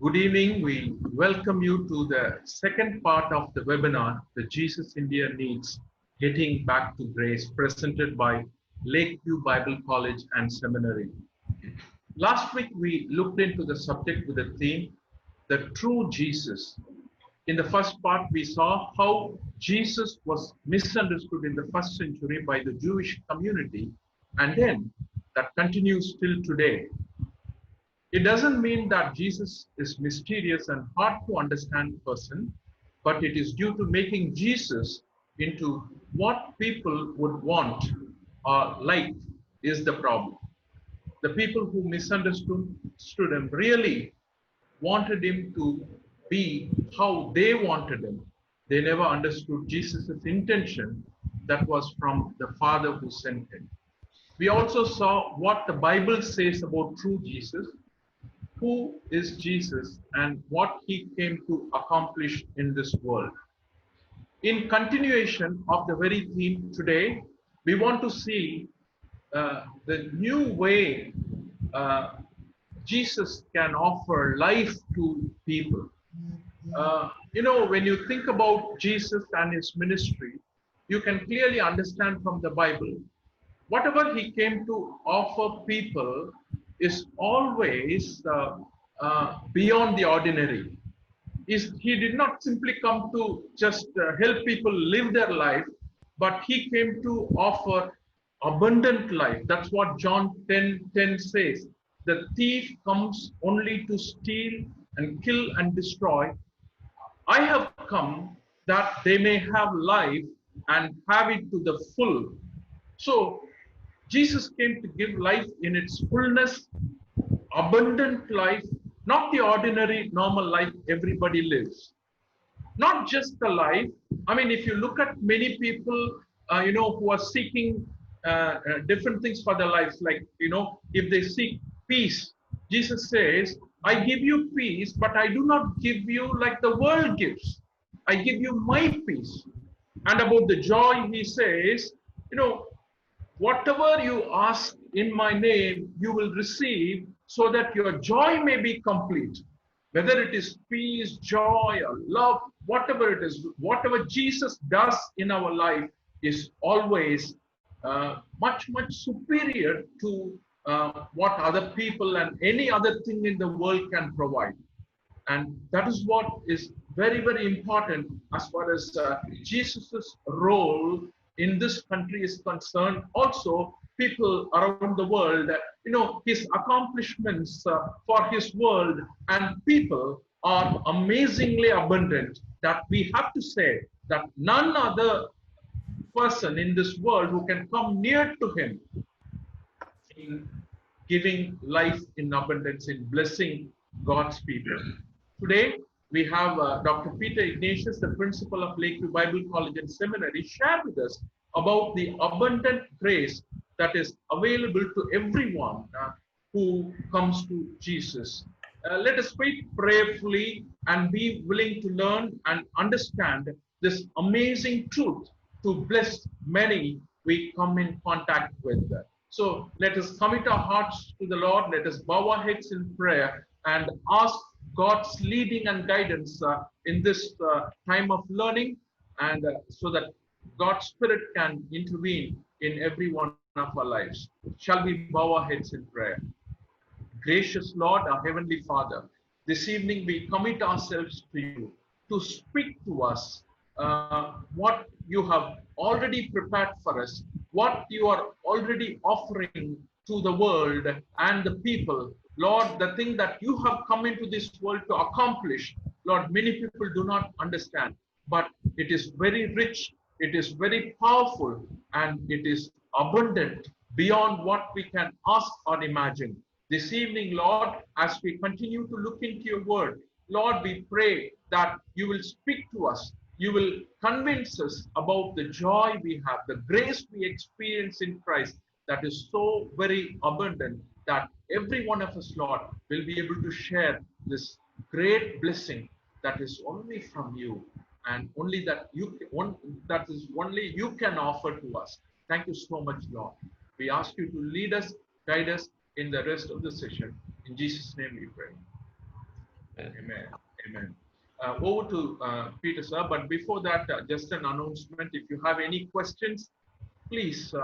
Good evening. We welcome you to the second part of the webinar, The Jesus India Needs Getting Back to Grace, presented by Lakeview Bible College and Seminary. Last week, we looked into the subject with the theme, The True Jesus. In the first part, we saw how Jesus was misunderstood in the first century by the Jewish community, and then that continues till today. It doesn't mean that Jesus is mysterious and hard to understand person, but it is due to making Jesus into what people would want or like is the problem. The people who misunderstood him really wanted him to be how they wanted him. They never understood Jesus' intention that was from the Father who sent him. We also saw what the Bible says about true Jesus, who is Jesus and what he came to accomplish in this world. In continuation of the very theme today, we want to see the new way Jesus can offer life to people. When you think about Jesus and his ministry, you can clearly understand from the Bible whatever he came to offer people is always beyond the ordinary. He did not simply come to just help people live their life, but he came to offer abundant life. That's what John 10:10 says. The thief comes only to steal and kill and destroy. I have come that they may have life and have it to the full. So Jesus came to give life in its fullness, abundant life, not the ordinary normal life everybody lives. Not just the life. I mean, if you look at many people, who are seeking different things for their lives, like, if they seek peace, Jesus says, I give you peace, but I do not give you like the world gives. I give you my peace. And about the joy, he says, whatever you ask in my name, you will receive so that your joy may be complete. Whether it is peace, joy, or love, whatever it is, whatever Jesus does in our life is always much, much superior to what other people and any other thing in the world can provide. And that is what is very, very important as far as Jesus's role in this country is concerned. Also, people around the world, his accomplishments for his world and people are amazingly abundant, that we have to say that none other person in this world who can come near to him in giving life in abundance, in blessing God's people. Today, we have Dr. Peter Ignatius, the principal of Lakeview Bible College and Seminary, share with us about the abundant grace that is available to everyone who comes to Jesus. Let us wait prayerfully and be willing to learn and understand this amazing truth to bless many we come in contact with. So let us commit our hearts to the Lord. Let us bow our heads in prayer and ask God's leading and guidance in this time of learning, and so that God's Spirit can intervene in every one of our lives. Shall we bow our heads in prayer? Gracious Lord, our Heavenly Father, this evening we commit ourselves to you to speak to us what you have already prepared for us, what you are already offering to the world and the people. Lord, the thing that you have come into this world to accomplish, Lord, many people do not understand, but it is very rich, it is very powerful, and it is abundant beyond what we can ask or imagine. This evening, Lord, as we continue to look into your word, Lord, we pray that you will speak to us. You will convince us about the joy we have, the grace we experience in Christ that is so very abundant, that every one of us, Lord, will be able to share this great blessing that is only from you, and only that only you can offer to us. Thank you so much, Lord. We ask you to lead us, guide us in the rest of the session. In Jesus' name we pray. Amen. Amen. Over to Peter, sir. But before that, just an announcement. If you have any questions, please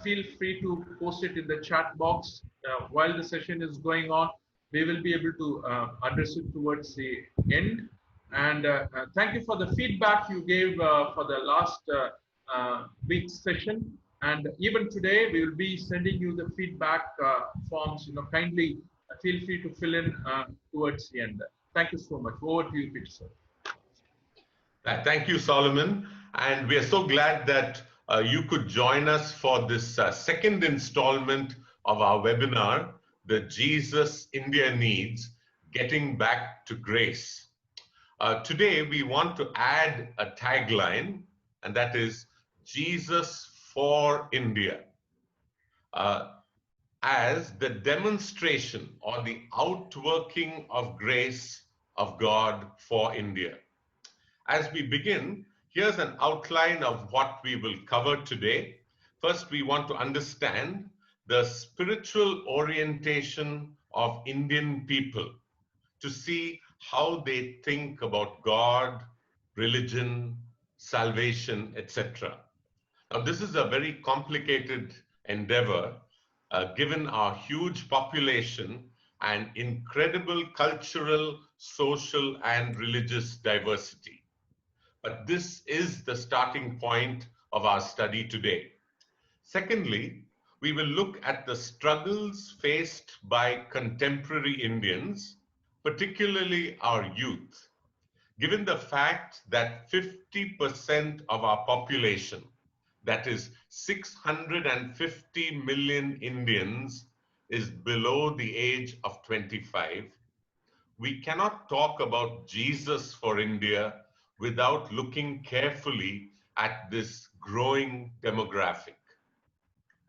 feel free to post it in the chat box. While the session is going on, we will be able to address it towards the end. And thank you for the feedback you gave for the last week's session. And even today, we will be sending you the feedback forms. Kindly feel free to fill in towards the end. Thank you so much. Over to you, Peter, sir. Thank you, Solomon. And we are so glad that you could join us for this second installment of our webinar, The Jesus India Needs, Getting Back to Grace. Today, we want to add a tagline, and that is Jesus for India, as the demonstration or the outworking of grace of God for India. As we begin, here's an outline of what we will cover today. First, we want to understand the spiritual orientation of Indian people, to see how they think about God, religion, salvation, etc. Now, this is a very complicated endeavor, given our huge population and incredible cultural, social, and religious diversity. But this is the starting point of our study today. Secondly, we will look at the struggles faced by contemporary Indians, particularly our youth, given the fact that 50% of our population, that is 650 million Indians, is below the age of 25. We cannot talk about Jesus for India without looking carefully at this growing demographic.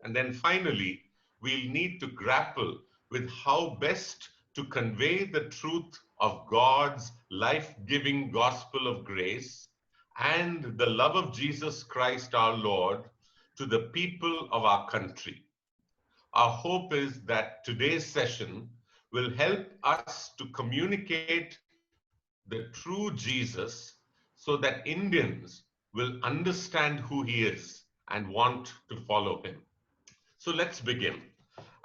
And then finally, we'll need to grapple with how best to convey the truth of God's life-giving gospel of grace and the love of Jesus Christ our Lord to the people of our country. Our hope is that today's session will help us to communicate the true Jesus so that Indians will understand who he is and want to follow him. So let's begin.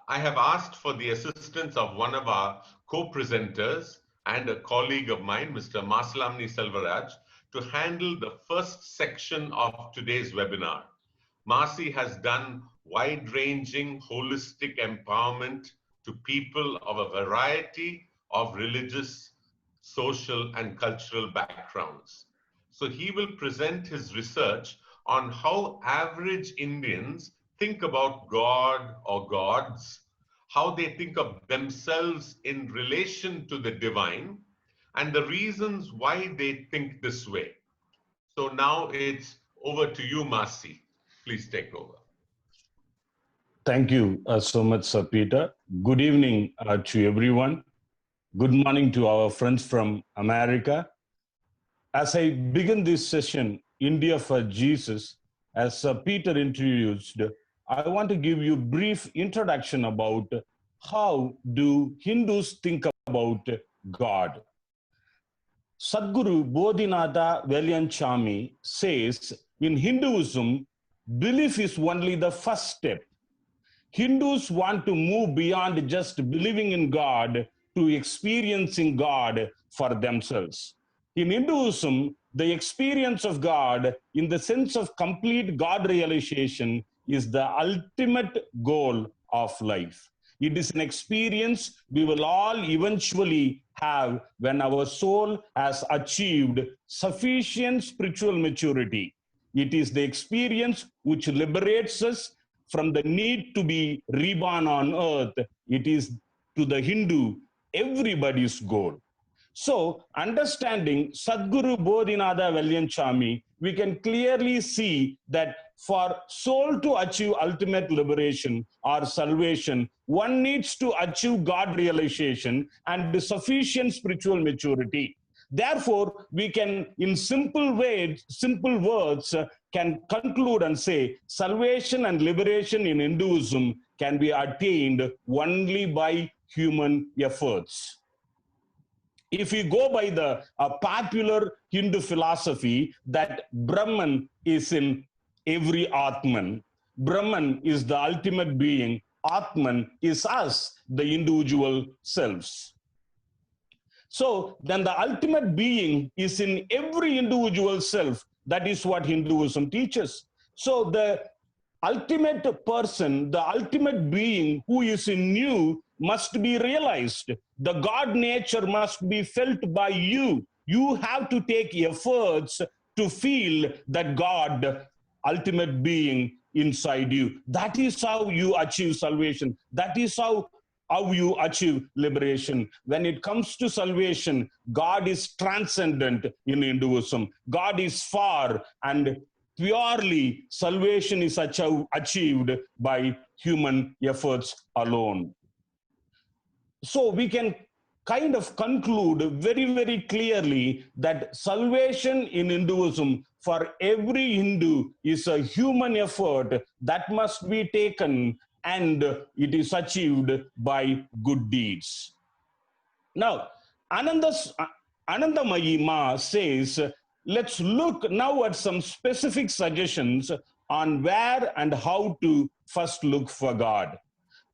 I have asked for the assistance of one of our co-presenters and a colleague of mine, Mr. Maslamni Selvaraj, to handle the first section of today's webinar. Marcy has done wide-ranging holistic empowerment to people of a variety of religious, social, and cultural backgrounds. So he will present his research on how average Indians think about God or gods, how they think of themselves in relation to the divine, and the reasons why they think this way. So now it's over to you, Marcy. Please take over. Thank you so much, Sir Peter. Good evening to everyone. Good morning to our friends from America. As I begin this session, India for Jesus, as Sir Peter introduced, I want to give you a brief introduction about how do Hindus think about God. Sadhguru Bodhinatha Velyanchami says, in Hinduism, belief is only the first step. Hindus want to move beyond just believing in God to experiencing God for themselves. In Hinduism, the experience of God in the sense of complete God realization is the ultimate goal of life. It is an experience we will all eventually have when our soul has achieved sufficient spiritual maturity. It is the experience which liberates us from the need to be reborn on earth. It is, to the Hindu, everybody's goal. So, understanding Sadhguru Bodhinatha Velyanchami, we can clearly see that for soul to achieve ultimate liberation or salvation, one needs to achieve God realization and sufficient spiritual maturity. Therefore, we can, in simple words, can conclude and say salvation and liberation in Hinduism can be attained only by human efforts. If we go by the popular Hindu philosophy that Brahman is in every Atman, Brahman is the ultimate being, Atman is us, the individual selves. So then the ultimate being is in every individual self. That is what Hinduism teaches. So the ultimate person, the ultimate being who is in you must be realized. The God nature must be felt by you. You have to take efforts to feel that God, ultimate being inside you. That is how you achieve salvation. That is how you achieve liberation. When it comes to salvation, God is transcendent in Hinduism. God is far, and purely salvation is achieved by human efforts alone. So we can kind of conclude very, very clearly that salvation in Hinduism for every Hindu is a human effort that must be taken, and it is achieved by good deeds. Now, Anandamayi Ma says, let's look now at some specific suggestions on where and how to first look for God.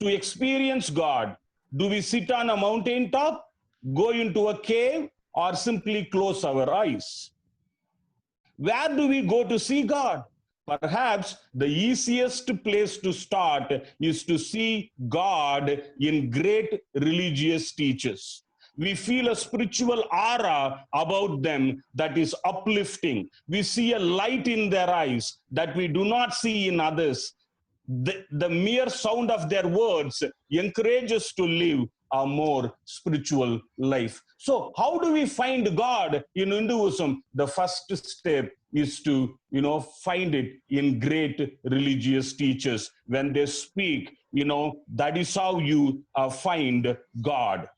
To experience God, do we sit on a mountain top, go into a cave, or simply close our eyes? Where do we go to see God? Perhaps the easiest place to start is to see God in great religious teachers. We feel a spiritual aura about them that is uplifting. We see a light in their eyes that we do not see in others. The mere sound of their words encourages us to live a more spiritual life. So how do we find God in Hinduism? The first step is to, find it in great religious teachers. When they speak, that is how you find God.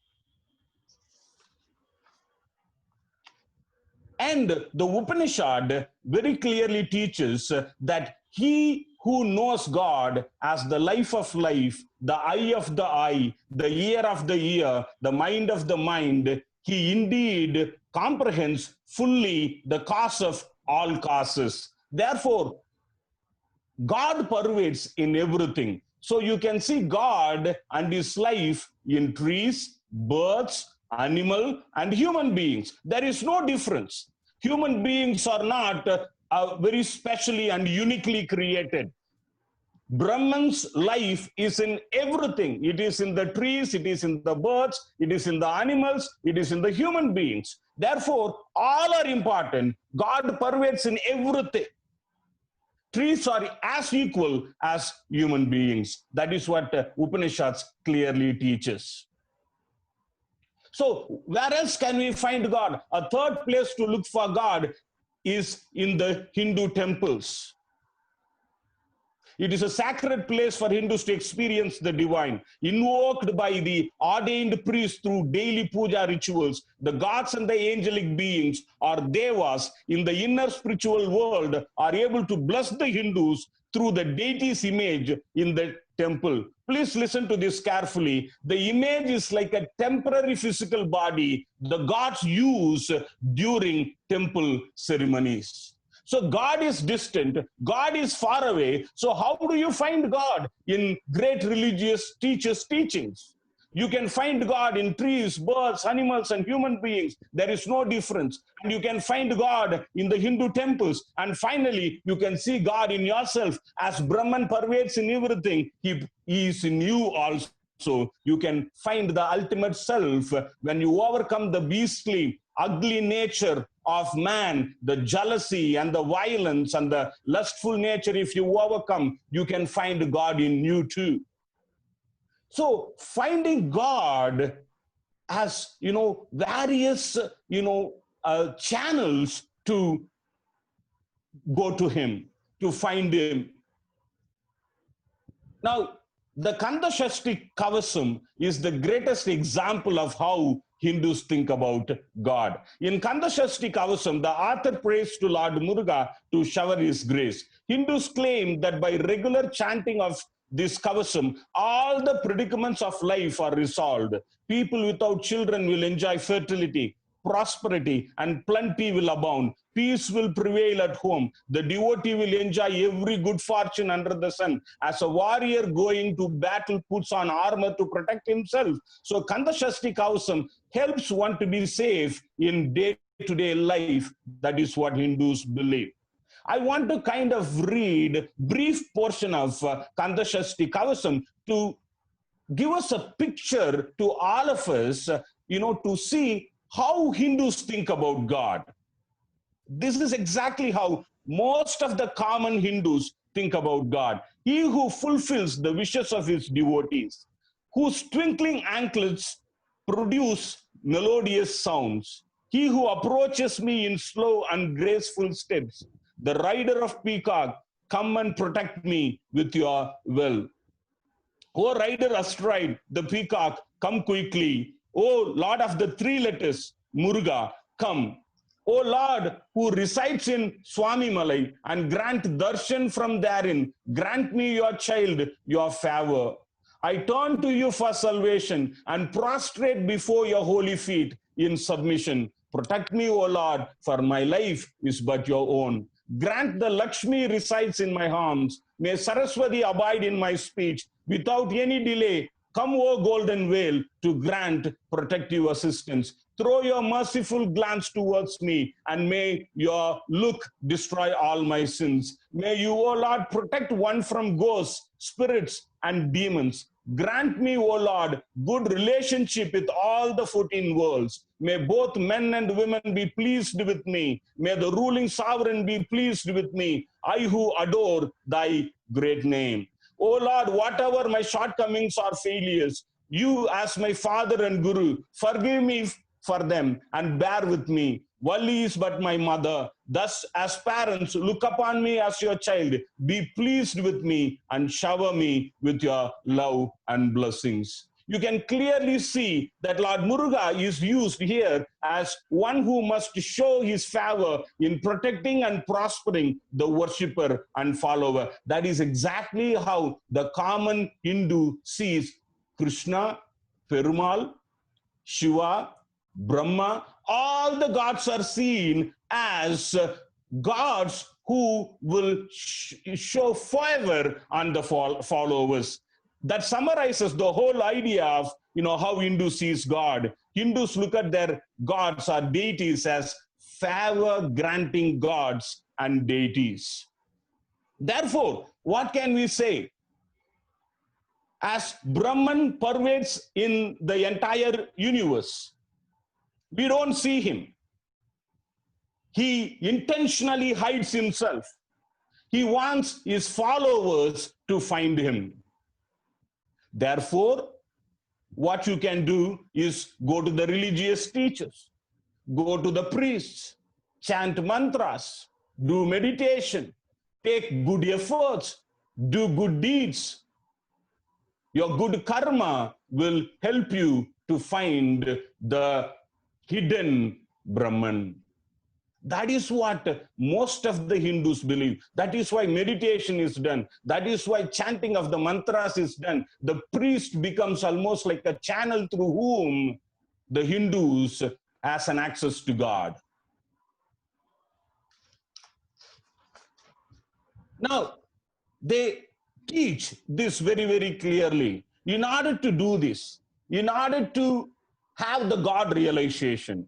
And the Upanishad very clearly teaches that he who knows God as the life of life, the eye of the eye, the ear of the ear, the mind of the mind, he indeed comprehends fully the cause of all causes. Therefore, God pervades in everything. So you can see God and his life in trees, birds, animal, and human beings. There is no difference. Human beings are not very specially and uniquely created. Brahman's life is in everything. It is in the trees, it is in the birds, it is in the animals, it is in the human beings. Therefore, all are important. God pervades in everything. Trees are as equal as human beings. That is what Upanishads clearly teaches. So, where else can we find God? A third place to look for God is in the Hindu temples. It is a sacred place for Hindus to experience the divine. Invoked by the ordained priests through daily puja rituals, the gods and the angelic beings or devas in the inner spiritual world are able to bless the Hindus through the deity's image in the temple. Please listen to this carefully. The image is like a temporary physical body the gods use during temple ceremonies. So God is distant, God is far away. So how do you find God? In great religious teachers' teachings. You can find God in trees, birds, animals, and human beings. There is no difference. And you can find God in the Hindu temples. And finally, you can see God in yourself. As Brahman pervades in everything, he is in you also. So you can find the ultimate self when you overcome the beastly, ugly nature of man, the jealousy and the violence and the lustful nature. If you overcome, you can find God in you too. So finding God has, various, channels to go to him, to find him. Now, the Kanda Shashti Kavasam is the greatest example of how Hindus think about God. In Kanda Shashti Kavasam, the author prays to Lord Muruga to shower his grace. Hindus claim that by regular chanting of this kavasam, all the predicaments of life are resolved. People without children will enjoy fertility, prosperity, and plenty will abound. Peace will prevail at home. The devotee will enjoy every good fortune under the sun. As a warrior going to battle puts on armor to protect himself. So Kanda Shashti Kavasam helps one to be safe in day-to-day life. That is what Hindus believe. I want to kind of read brief portion of Kanda Shashti Kavasam to give us a picture to all of us, to see how Hindus think about God. This is exactly how most of the common Hindus think about God. He who fulfills the wishes of his devotees, whose twinkling anklets produce melodious sounds. He who approaches me in slow and graceful steps, the rider of peacock, come and protect me with your will. O rider astride the peacock, come quickly. O Lord of the three letters, Muruga, come. O Lord, who resides in Swami Malai and grant darshan from therein, grant me your child, your favor. I turn to you for salvation and prostrate before your holy feet in submission. Protect me, O Lord, for my life is but your own. Grant the Lakshmi resides in my arms. May Saraswati abide in my speech. Without any delay, come, O golden veil, to grant protective assistance. Throw your merciful glance towards me, and may your look destroy all my sins. May you, O Lord, protect one from ghosts, spirits, and demons. Grant me, O Lord, good relationship with all the 14 worlds. May both men and women be pleased with me. May the ruling sovereign be pleased with me, I who adore thy great name. O Lord, whatever my shortcomings or failures, you as my father and guru, forgive me for them and bear with me. Valli is but my mother. Thus, as parents, look upon me as your child. Be pleased with me and shower me with your love and blessings. You can clearly see that Lord Muruga is used here as one who must show his favor in protecting and prospering the worshipper and follower. That is exactly how the common Hindu sees Krishna, Perumal, Shiva, Brahma. All the gods are seen as gods who will show favor on the followers. That summarizes the whole idea of how Hindu sees God. Hindus look at their gods or deities as favor-granting gods and deities. Therefore, what can we say? As Brahman pervades in the entire universe, we don't see him. He intentionally hides himself. He wants his followers to find him. Therefore, what you can do is go to the religious teachers, go to the priests, chant mantras, do meditation, take good efforts, do good deeds. Your good karma will help you to find the hidden Brahman. That is what most of the Hindus believe. That is why meditation is done. That is why chanting of the mantras is done. The priest becomes almost like a channel through whom the Hindus has an access to God. Now, they teach this very, very clearly. In order to do this, in order to have the God realization,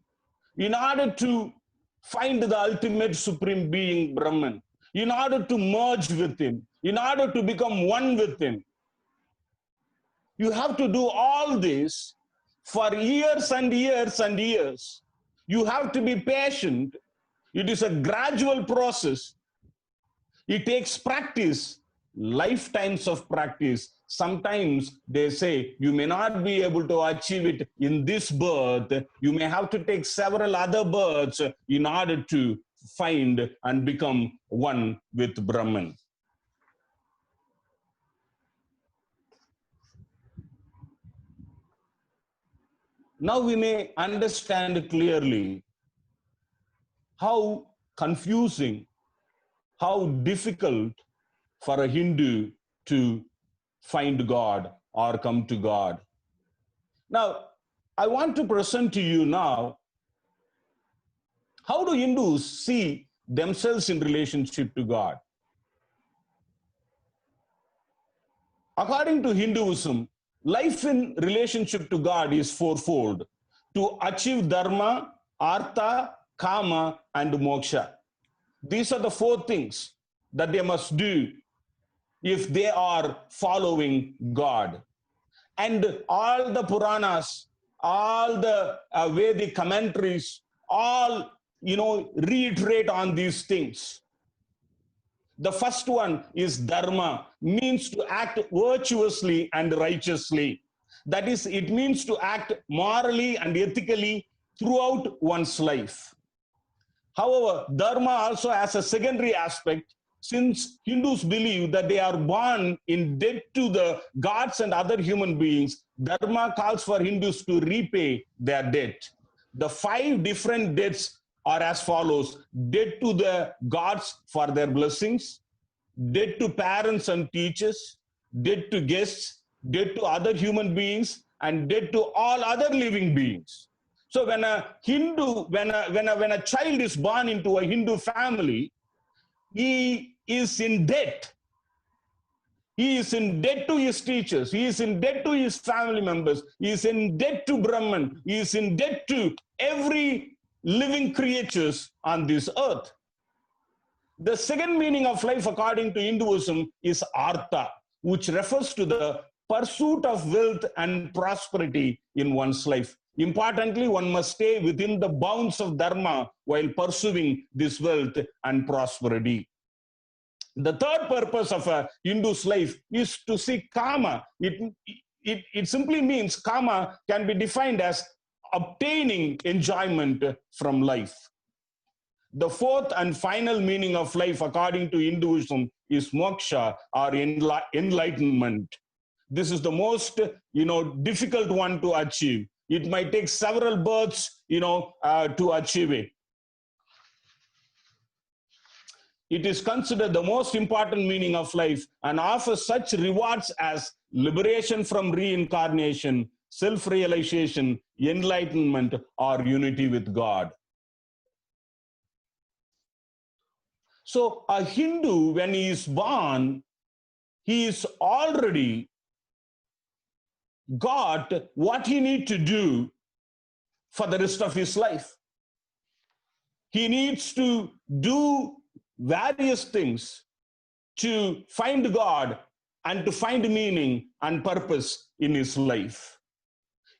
in order to find the ultimate supreme being Brahman, in order to merge with him, in order to become one with him, you have to do all this for years and years and years. You have to be patient. It is a gradual process. It takes practice, lifetimes of practice. Sometimes they say you may not be able to achieve it in this birth. You may have to take several other births in order to find and become one with Brahman. Now we may understand clearly how confusing, how difficult for a Hindu to find God or come to God. Now, I want to present to you now, how do Hindus see themselves in relationship to God? According to Hinduism, life in relationship to God is fourfold: to achieve dharma, artha, kama, and moksha. These are the four things that they must do if they are following God. And all the Puranas, all the Vedic commentaries, all, reiterate on these things. The first one is dharma, means to act virtuously and righteously. That is, it means to act morally and ethically throughout one's life. However, dharma also has a secondary aspect, since Hindus believe that they are born in debt to the gods and other human beings. Dharma calls for Hindus to repay their debt. The 5 different debts are as follows: debt to the gods for their blessings, debt to parents and teachers, debt to guests, debt to other human beings, and debt to all other living beings. So when a child is born into a Hindu family, he is in debt. He is in debt to his teachers. He is in debt to his family members. He is in debt to Brahman. He is in debt to every living creatures on this earth. The second meaning of life, according to Hinduism, is artha, which refers to the pursuit of wealth and prosperity in one's life. Importantly, one must stay within the bounds of dharma while pursuing this wealth and prosperity. The third purpose of a Hindu's life is to seek kama. It simply means kama can be defined as obtaining enjoyment from life. The fourth and final meaning of life, according to Hinduism, is moksha, or enlightenment. This is the most, difficult one to achieve. It might take several births, to achieve it. It is considered the most important meaning of life and offers such rewards as liberation from reincarnation, self-realization, enlightenment, or unity with God. So a Hindu, when he is born, he is already got what he needs to do for the rest of his life. He needs to do various things to find God and to find meaning and purpose in his life.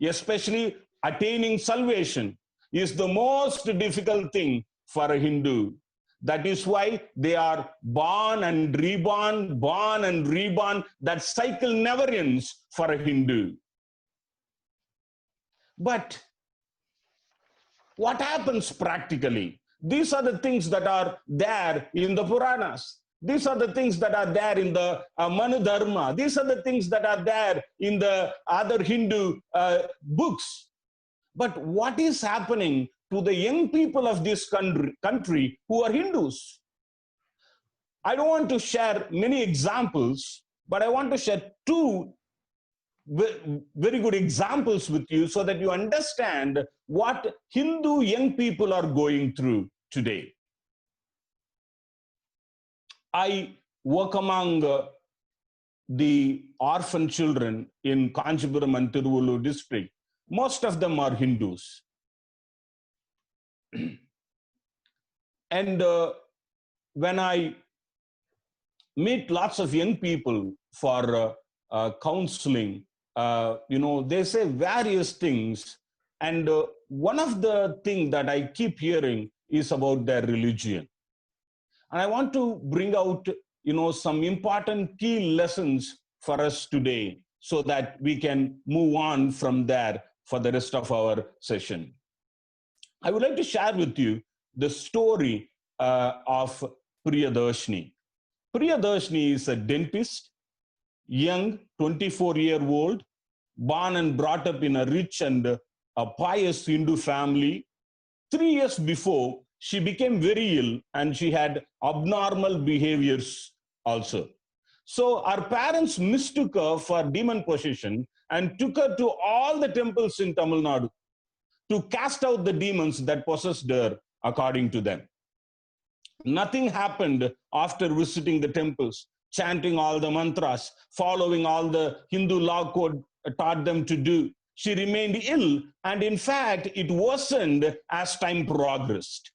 Especially attaining salvation is the most difficult thing for a Hindu. That is why they are born and reborn, born and reborn. That cycle never ends for a Hindu. But what happens practically? These are the things that are there in the Puranas. These are the things that are there in the Manu Dharma. These are the things that are there in the other Hindu books. But what is happening to the young people of this country who are Hindus? I don't want to share many examples, but I want to share 2 very good examples with you so that you understand what Hindu young people are going through today. I work among the orphan children in Kanchipuram and Tiruvallur district. Most of them are Hindus. And when I meet lots of young people for counseling, they say various things. And one of the things that I keep hearing is about their religion. And I want to bring out, some important key lessons for us today so that we can move on from there for the rest of our session. I would like to share with you the story of Priyadarshini. Priyadarshini is a dentist, young, 24-year-old, born and brought up in a rich and a pious Hindu family. 3 years before, she became very ill and she had abnormal behaviors also. So our parents mistook her for demon possession and took her to all the temples in Tamil Nadu to cast out the demons that possessed her, according to them. Nothing happened after visiting the temples, chanting all the mantras, following all the Hindu law code taught them to do. She remained ill, and in fact, it worsened as time progressed.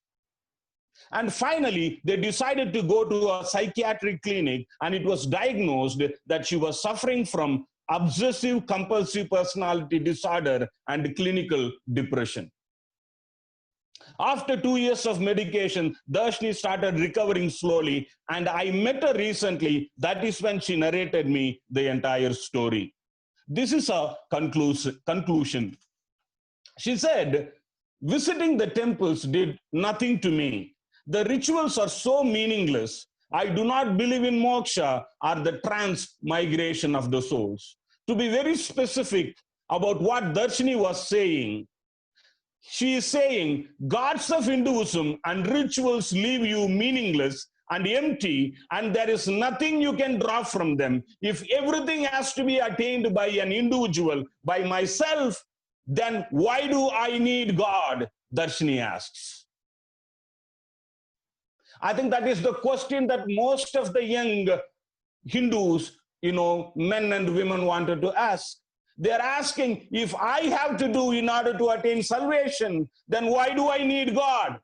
And finally, they decided to go to a psychiatric clinic, and it was diagnosed that she was suffering from obsessive compulsive personality disorder and clinical depression. After 2 years of medication, Darshini started recovering slowly, and I met her recently. That is when she narrated me the entire story. This is a conclusion. She said, visiting the temples did nothing to me. The rituals are so meaningless. I do not believe in moksha or the transmigration of the souls. To be very specific about what Darshini was saying, she is saying gods of Hinduism and rituals leave you meaningless and empty, and there is nothing you can draw from them. If everything has to be attained by an individual, by myself, then why do I need God? Darshini asks. I think that is the question that most of the young Hindus, men and women wanted to ask. They're asking, if I have to do in order to attain salvation, then why do I need God?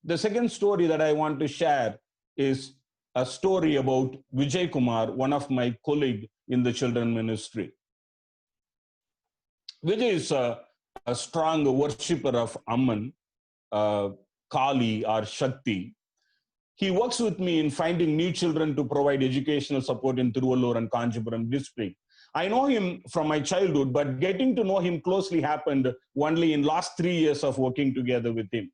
The second story that I want to share is a story about Vijay Kumar, one of my colleagues in the children ministry. Vijay is a strong worshipper of Amman, Kali or Shakti. He works with me in finding new children to provide educational support in Tiruvallur and Kanchipuram district. I know him from my childhood, but getting to know him closely happened only in last 3 years of working together with him.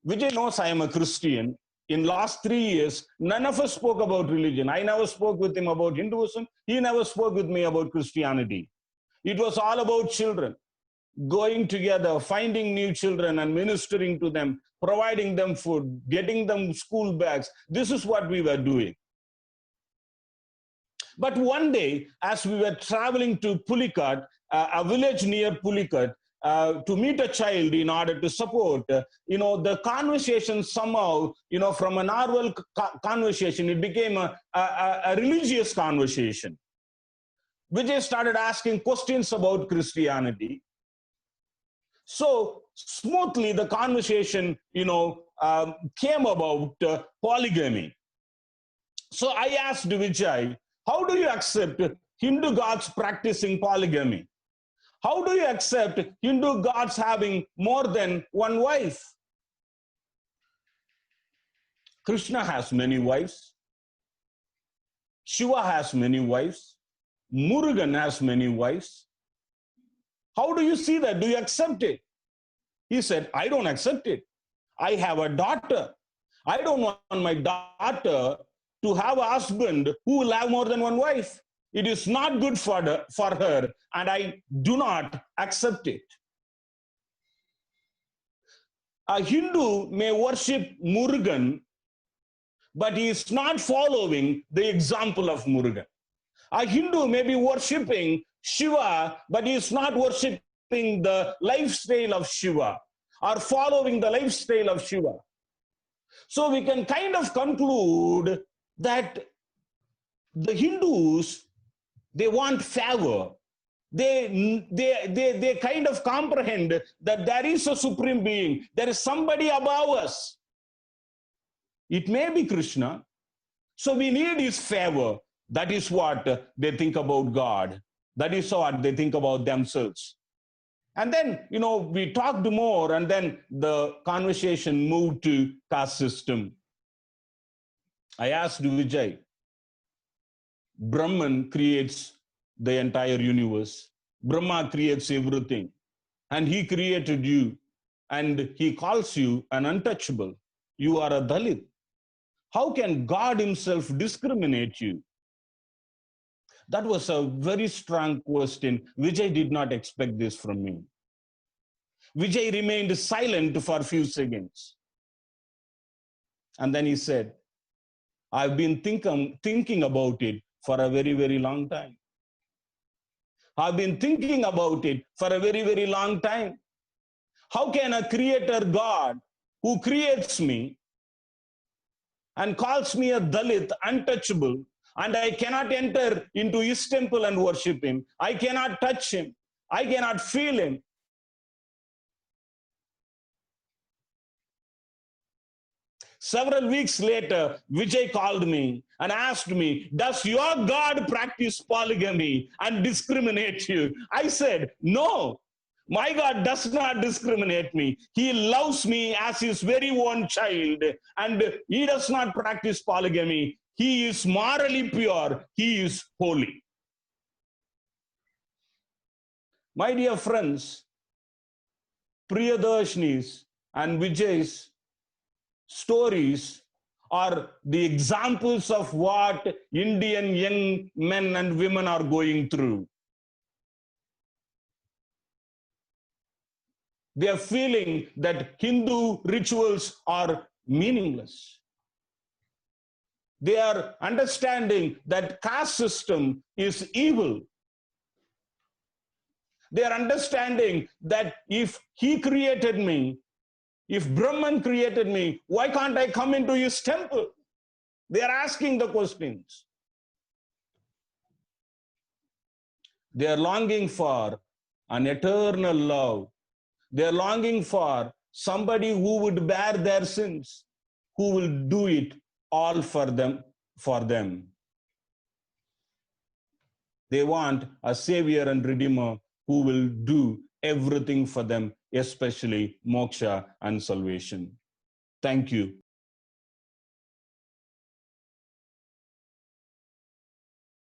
Vijay knows I am a Christian. In last 3 years, none of us spoke about religion. I never spoke with him about Hinduism. He never spoke with me about Christianity. It was all about children. Going together, finding new children and ministering to them, providing them food, getting them school bags. This is what we were doing. But one day, as we were traveling to Pulikat, a village near Pulikat, to meet a child in order to support, the conversation somehow, from a normal conversation, it became a religious conversation. Vijay started asking questions about Christianity. So smoothly, the conversation, came about polygamy. So I asked Vijay, how do you accept Hindu gods practicing polygamy? How do you accept Hindu gods having more than one wife? Krishna has many wives. Shiva has many wives. Murugan has many wives. How do you see that? Do you accept it? He said, I don't accept it. I have a daughter. I don't want my daughter to have a husband who will have more than one wife. It is not good for her, and I do not accept it. A Hindu may worship Murugan, but he is not following the example of Murugan. A Hindu may be worshipping Shiva, but he is not worshipping the lifestyle of Shiva or following the lifestyle of Shiva. So we can kind of conclude that the Hindus, they want favor. They kind of comprehend that there is a supreme being. There is somebody above us. It may be Krishna. So we need his favor. That is what they think about God. That is what they think about themselves. And then, we talked more, and then the conversation moved to caste system. I asked Vijay, Brahman creates the entire universe. Brahma creates everything. And he created you. And he calls you an untouchable. You are a Dalit. How can God himself discriminate you? That was a very strong question. Vijay did not expect this from me. Vijay remained silent for a few seconds. And then he said, I've been thinking about it for a very, very long time. I've been thinking about it for a very, very long time. How can a creator God who creates me and calls me a Dalit, untouchable, and I cannot enter into his temple and worship him, I cannot touch him, I cannot feel him. Several weeks later, Vijay called me and asked me, does your God practice polygamy and discriminate you? I said, no, my God does not discriminate me. He loves me as his very own child, and he does not practice polygamy. He is morally pure. He is holy. My dear friends, Priyadarshini's and Vijay's stories are the examples of what Indian young men and women are going through. They are feeling that Hindu rituals are meaningless. They are understanding that caste system is evil. They are understanding that if he created me, if Brahman created me, why can't I come into his temple? They are asking the questions. They are longing for an eternal love. They are longing for somebody who would bear their sins, who will do it all for them. They want a savior and redeemer who will do everything for them, especially moksha and salvation. Thank you.